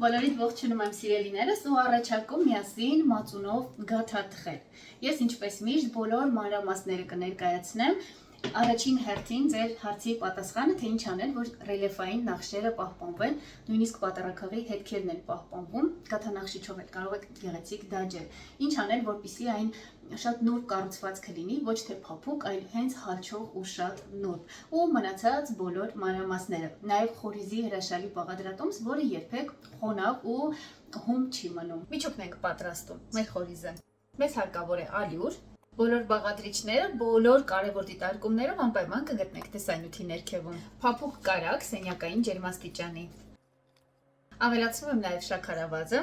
Բոլորիդ ողջունում եմ սիրելիներս ու առաջարկում միասին մածունով գաթա թխել։ Ես ինչպես միշտ բոլոր մանրամասները կներկայացնեմ, առաջին հերթին ձեր հարցի պատասխանը, թե ինչ անել, որ ռելիեֆային նախշերը պահպանվեն, նույնիսկ պատառաքաղի հետքերն են պահպանվում, գաթանախշիչով էլ կարող եք գեղեցիկ դաջել։ Ինչ անել, որպեսզի այն շատ նուրբ կառուցվածքը լինի, ոչ թե փափուկ, այլ հենց հալչող ու շատ նուրբ։ Ու մնացած բոլոր մանրամասները, նաև խորիզի հրաշալի բաղադրատոմս, որը երբեք խոնավ ու հում չի մնում։ Միջուկն ենք պատրաստում մեր խորիզը։ Մեզ հարկավոր է ալյուր։ Բոլոր բաղադրիչները, բոլոր կարևոր դիտարկումներով անպայման կգտնեք տեսանյութի ներքևում։ Փափուկ կարագ սենյակային ջերմաստիճանի։ Ավելացնում եմ նաև շաքարավազը,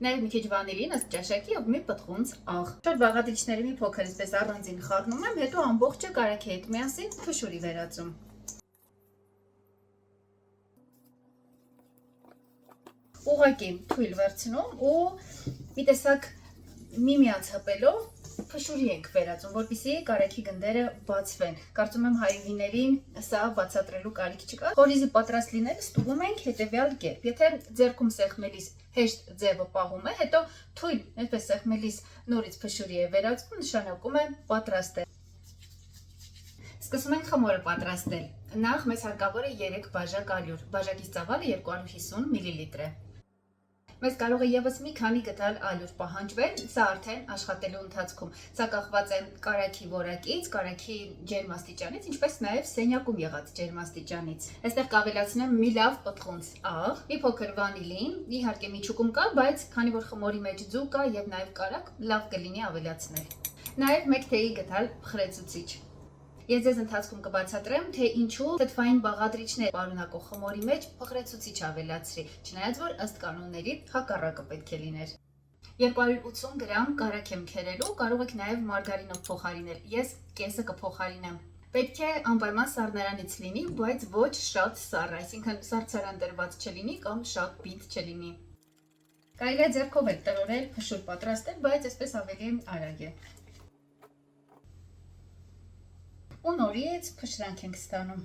նաև մի քիչ վանիլին ըստ ճաշակի ու մի պտղունց աղ։ Շուտ բաղադրիչների մի փոքր այսպես առանձին խառնում եմ, հետո ամբողջը կարագի հետ միասին փշուրի վերածում։ Ուղղակի թույլ վերցնում ու մի տեսակ միմյանց հպելով փշուրի ենք վերածում, որպեսզի կարագի գնդերը բացվեն։ Կարծում եմ հայրենիներին սա բացատրելու կարիք չկա։ Խորիզի պատրաստ լինելը ստուգում ենք հետևյալ կերպ։ Եթե ձեռքում սեղմելիս հեշտ ձևը պահում է, հետո թույլ այդպես սեղմելիս նորից փշուրի է վերածվում, նշանակում է պատրաստ է։ Սկսում ենք խմորը պատրաստել։ Նախ մեզ հարկավոր է 3 բաժակ ալյուր։ Բաժակից ծավալը 250 մլ է։ Մեզ կարող է ևս մի քանի գդալ ալյուր պահանջվել, սա արդեն աշխատելու ընթացքում։ Սա կախված է կարագի որակից, կարագի ջերմաստիճանից, ինչպես նաև սենյակում եղած ջերմաստիճանից։ Այստեղ կավելացնեմ մի լավ պտղունց աղ, մի փոքր վանիլին, իհարկե միջուկում կա, բայց քանի որ խմորի մեջ ձու կա եւ նաև կարագ, լավ կլինի ավելացնել։ Նաև 1 թեյի գդալ փխրեցուցիչ։ Ես ձեզ ընթացքում կբացատրեմ, թե ինչու թթվային բաղադրիչներ պարունակող խմորի մեջ փխրեցուցիչ ավելացրի, չնայած որ ըստ կանոնների հակառակը պետք է լիներ։ 280 գրամ կարագ եմ քերելու, կարող եք նաև մարգարինով փոխարինել, ես կեսը կփոխարինեմ։ Պետք է անպայման սառնարանից լինի, բայց ոչ շատ սառը, այսինքն սառցարան դրված չլինի կամ շատ պինդ չլինի։ Կարելի է ձեռքով էլ տրորել, փշուր պատրաստել, բայց այսպես ավելի արագ է։ Ու նորից փշրանք ենք ստանում։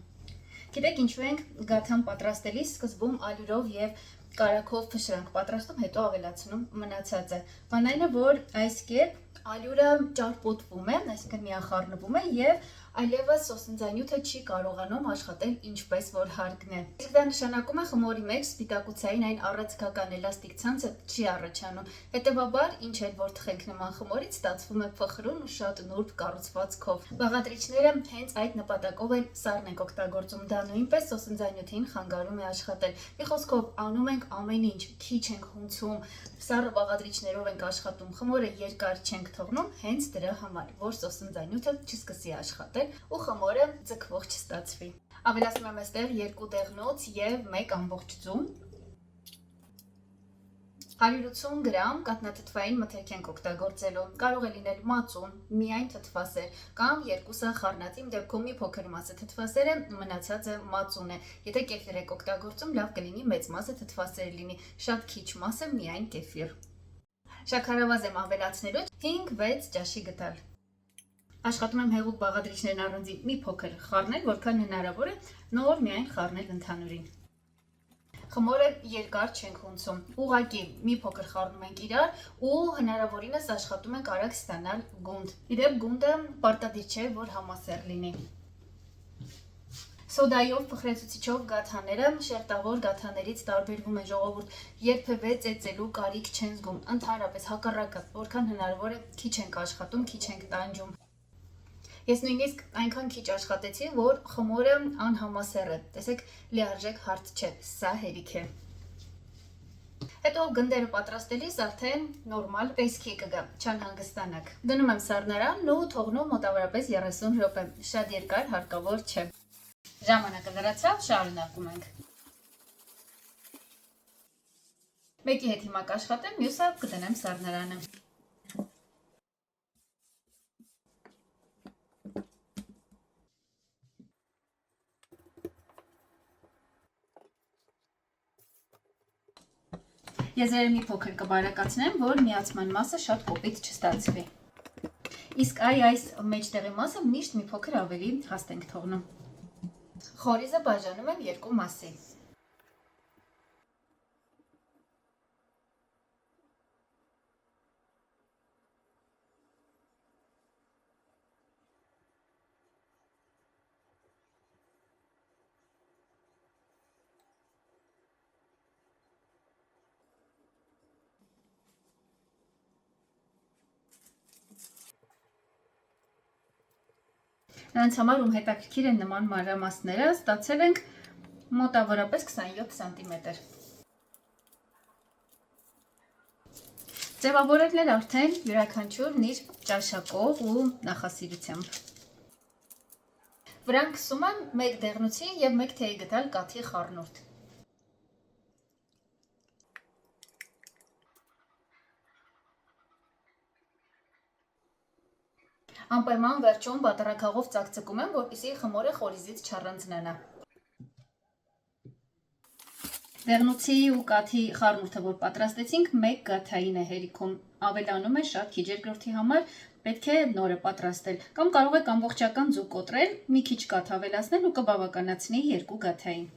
Գիտեք ինչու ենք գաթան պատրաստելիս սկզբում ալյուրով եւ կարագով փշրանք պատրաստում, հետո ավելացնում մնացածը։ Բանն այն է, որ այս կերպ ալյուրը ճարպոտվում է, այսինքն միախառնվում է եւ այլևս սոսնձանյութը չի կարողանում աշխատել ինչպես որ հարկն է։ Իսկ դա նշանակում է խմորի մեջ սպիտակուցային այն առաձգական էլաստիկ ցանցը չի առաջանում։ Հետևաբար, ինչ էլ որ թխենք նման խմորից, ստացվում է փխրուն ու շատ նուրբ կառուցվածքով։ Բաղադրիչները հենց այդ նպատակով էլ սառն ենք օգտագործում, դա նույնպես սոսնձանյութին խանգարում է աշխատել։ Մի խոսքով անում ենք ամեն ինչ, քիչ ենք հունցում, սառը բաղադրիչներով ենք աշխատում, խմորը երկար չենք թողնում, հենց դրա համար, որ սոսնձանյութը չսկսի աշխատել ու խմորը ձգվող չստացվի։ Ավելացնում եմ այստեղ 2 դեղնոց եւ 1 ամբողջ ձու։ 180 գրամ կաթնաթթվային մթերք ենք օգտագործելու, կարող է լինել մածուն, միայն թթվասեր կամ երկուսը խառնած, իմ դեպքում մի փոքր մասը թթվասեր է, մնացածը մածուն է։ Եթե կեֆիր եք օգտագործում, լավ կլինի մեծ մասը թթվասեր լինի, շատ քիչ մասը միայն կեֆիր։ Շաքարավազ եմ ավելացնելու 5-6 ճաշի գդալ։ Աշխատում եմ հեղուկ բաղադրիչներն առանձին մի փոքր խառնել, որքան հնարավոր է, նոր միայն խառնել ընդհանուրին։ Խմորը երկար չենք հունցում, ուղղակի մի փոքր խառնում ենք իրար ու հնարավորինս աշխատում ենք արագ ստանալ գունդ։ Իդեպ գունդը պարտադիր չէ, որ համասեռ լինի։ Սոդայով փխրեցուցիչով գաթաները շերտավոր գաթաներից տարբերվում են, ժողովուրդ, երբևէ ծեծելու կարիք չեն զգում, ընդհանրապես հակառակը, որքան հնարավոր է քիչ ենք աշխատում, քիչ ենք տանջում։ Ես նույնիսկ այնքան քիչ աշխատեցի, որ խմորը անհամասեռ է, տեսեք, լիարժեք հարց չէ, սա հերիք է։ Հետո գնդերը պատրաստելիս արդեն նորմալ տեսքի կգա, չանհանգստանաք։ Դնում եմ սառնարանն ու թողնում մոտավորապես 30 րոպե, շատ երկար հարկավոր չէ։ Ժամանակը լրացավ, շարունակում ենք։ Մեկի հետ հիմա կաշխատեմ, մյուսը կդնեմ սառնարանը։ Եզրերը մի փոքր կբարակացնեմ, որ միացման մասը շատ կոպիտ չստացվի։ Իսկ այս մեջտեղի մասը միշտ մի փոքր ավելի հաստ ենք թողնում։ Խորիզը բաժանում եմ 2 մասի։ Նրանց համար ում հետաքրքիր են նման մանրամասները, ստացել ենք մոտավորապես 27 սանտիմետր։ Ձևավորել են արդեն յուրաքանչյուրն իր ճաշակով ու նախասիրությամբ։ Վրան քսում եմ 1 դեղնուցի և 1 թեյ գդալ կաթի խառնուրդ։ Անպայման վերջում բատառաքաղով ծակծկում եմ, որպեսզի խմորը խորիզից չառանձնանա։ Դեղնուցի ու կաթի խառնուրդը, որ պատրաստեցինք, 1 գաթային է հերիքում, ավելանում է շատ քիչ, երկրորդի համար պետք է նորը պատրաստել, կամ կարող եք ամբողջական ձու կոտրել, մի քիչ կաթ ավելացնել ու կբավականացնի 2 գաթային։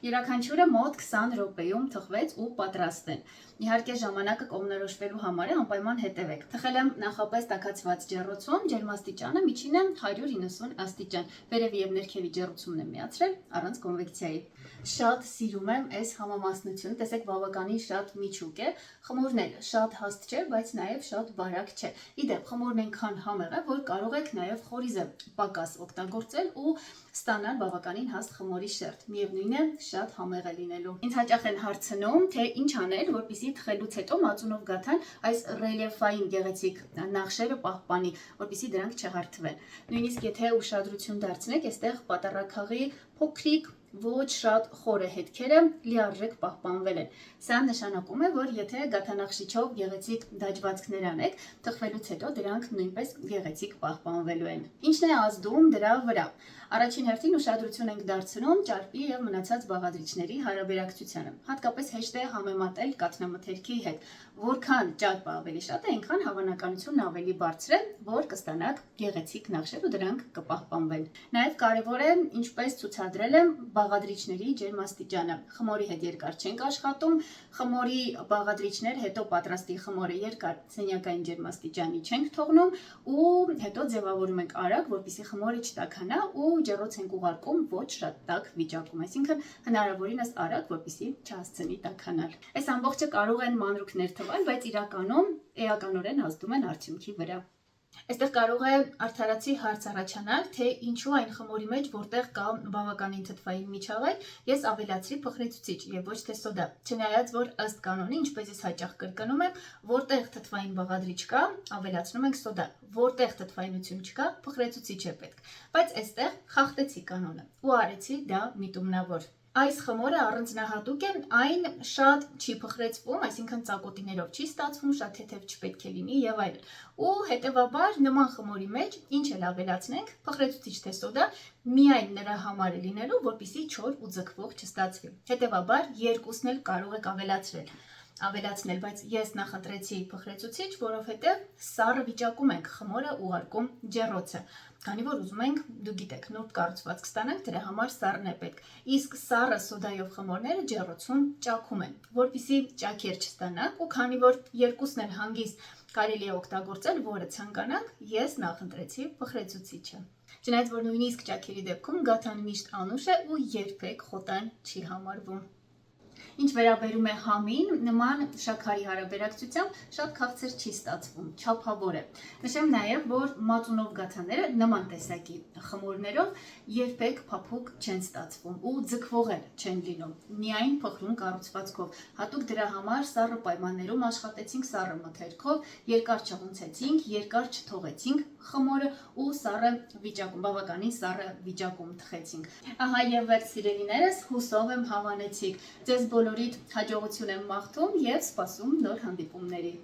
Յուրաքանչյուրը մոտ 20 րոպեում թխվեց ու պատրաստ են։ Իհարկե ժամանակը կողմնորոշվելու համար է անպայման հետևեք։ Թխել եմ նախապես տաքացված ջեռոցում, ջերմաստիճանը միջինը 190 աստիճան։ Վերևի և ներքևի ջեռուցումն եմ միացրել առանց կոնվեկցիայի։ Շատ սիրում եմ այս համամասնությունը, տեսեք բավականին շատ միջուկ է, խմորն էլ շատ հաստ չէ, բայց նաև շատ բարակ չէ։ Իդեպ խմորն այնքան համեղ է, որ կարող եք նաև խորիզը պակաս օգտագործել ու ստանալ բավականին հաստ խմորի շերտ։ Միևնույն է, շատ համեղ է լինելու։ Ինձ հաճախ են հարցնում, թե ինչ անել, որպեսզի թխելուց հետո մածունով գաթան այս ռելիեֆային գեղեցիկ նախշերը պահպանի, որպեսզի դրանք չհարթվեն։ Նույնիսկ եթե ուշադրություն դարձնեք, այստեղ պատառաքաղի փոքրիկ ոչ շատ խորը հետքերը լիարժեք պահպանվել են։ Սա նշանակում է, որ եթե գաթանախշիչով գեղեցիկ դաջվածքներ անեք, թխվելուց հետո դրանք նույնպես գեղեցիկ պահպանվելու են։ Ինչն է ազդում դրա վրա։ Առաջին հերթին ուշադրություն ենք դարձնում ճարպի և մնացած բաղադրիչների հարաբերակցությանը։ Հատկապես հեշտ է համեմատել կաթնամթերքի հետ։ Որքան ճարպը ավելի շատ է, այնքան հավանականությունն ավելի բարձր է, որ կստանաք գեղեցիկ նախշեր ու դրանք կպահպանվեն։ Նաև կարևոր է, ինչպես ցուցադրել եմ, բաղադրիչների ջերմաստիճանը։ Խմորի հետ երկար չենք աշխատում, խմորի բաղադրիչներ հետո պատրաստի խմորը երկար սենյակային ջերմաստիճանի չենք թողնում ու հետո ձևավորում ենք արագ, որպեսզի խմորը չտաքանա ու ջեռոց ենք ուղարկում ոչ շատ տաք վիճակում, այսինքն հնարավորինս արագ, որպեսզի չհասցնի տաքանալ։ Այս ամբողջը կարող են մանրուքներ թվալ, բայց իրականում էականորեն ազդում են արդյունքի վրա։ Այստեղ կարող է արդարացի հարց առաջանալ, թե ինչու այն խմորի մեջ, որտեղ կա բավականին թթվային միջավայր, ես ավելացրի փխրեցուցիչ եւ ոչ թե սոդա։ Չնայած որ ըստ կանոնի, ինչպես ես հաճախ կրկնում եմ, որտեղ թթվային բաղադրիչ կա, ավելացնում ենք սոդա, որտեղ թթվայնություն չկա, փխրեցուցիչ է պետք։ Բայց այստեղ խախտեցի կանոնը ու արեցի դա միտումնավոր։ Այս խմորը առանձնահատուկ է, այն շատ չի փխրեցվում, այսինքն ծակոտիներով չի ստացվում, շատ թեթև չպետք է լինի եւ այլն։ Ու հետեւաբար նման խմորի մեջ ինչ էլ ավելացնենք, փխրեցուցիչ թե սոդա, միայն նրա համար է լինելու, որպեսզի չոր ու ձգվող չստացվի։ Հետեւաբար երկուսն էլ կարող եք ավելացնել, բայց ես նախընտրեցի փխրեցուցիչ, որովհետև սառը վիճակում ենք խմորը ուղարկում ջեռոցը, քանի որ ուզում ենք, դուք գիտեք, նուրբ կառուցվածք ստանանք, դրա համար սառն է պետք։ Իսկ սառը սոդայով խմորները ջեռոցում ճաքում են, որպեսզի ճաքեր չստանանք, ու քանի որ երկուսն էլ հանգիստ կարելի է օգտագործել, որը ցանկանանք, ես նախընտրեցի փխրեցուցիչը։ Չնայած որ նույնիսկ ճաքերի դեպքում գաթան միշտ անուշ է ու երբեք խոտան չի համարվում։ Ինչ վերաբերում է համին, նման շաքարի հարաբերակցությամբ շատ քաղցր չի ստացվում, չափավոր է։ Նշեմ նաև, որ մածունով գաթաները նման տեսակի խմորներով երբեք փափուկ չեն ստացվում ու ձգվող չեն լինում, միայն փխրուն կառուցվածքով։ Հատուկ դրա համար սառը պայմաններում աշխատեցինք սառը մթերքով, երկար չղունցեցինք, երկար չթողեցինք խմորը ու սառը վիճակում, բավականին սառը վիճակում թխեցինք։ Ահա եւ վերջ սիրելիներս, հուսով եմ հավանեցիք։ Ձեզ բոլորիդ հաջողություն եմ մաղթում եւ սպասում նոր հանդիպումների։